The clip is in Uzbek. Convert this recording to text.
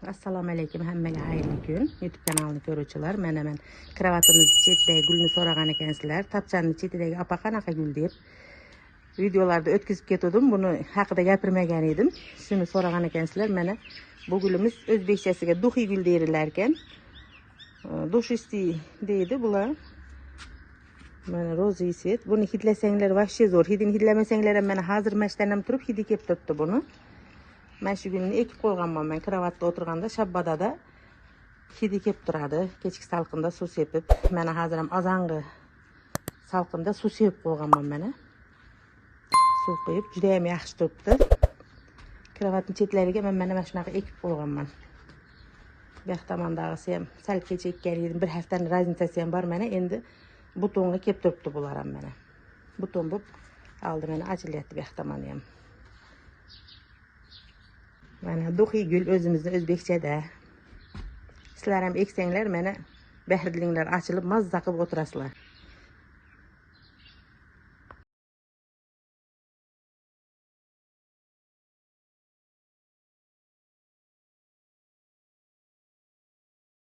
Assalomu alaykum, hammaga xayrli kun. YouTube kanalini ko'ruvchilar, men kravatimiz chetidagi gulni so'ragan ekansizlar. Tapchani chetidagi apa qanaqa gul deb videolarda o'tkazib ketdim. Buni haqida gapirmagan edim. Shuni so'ragan ekansizlar. Mana bu gulimiz o'zbekchasiga duxiy gul deyirlar ekan. Dushisti deydi bular. Mana rozi svet. Buni hidlasanglar vahshiy zo'r. Hidini hidlamasanglar ham mana hozir mashtanam turib hidi kelib turibdi buni. Mana shu gulni ekib qo'yganman men kravatda o'tirganda shabbadada hidi kelib turadi. Kechki salqinda suv sepib, mana hozir ham azangi salqinda suv sepib qo'yganman mana. Suv quyib juda ham yaxshi turibdi. Kravatning chetlariga men mana shunaqa ekib qo'yganman. Bu yoqdamandag'isi ham sal kech ekkan edim. Bir haftaning razницasi ham bor mana. Endi butonga kelib turibdi bular ham mana. Buton bo'lib oldi mana achilyapti bu yoqdamani ham. Mana duxiy gul o'zimizda o'zbekchada. Sizlar ham eksanglar mana bahrilinglar ochilib mazza qilib o'tirasizlar.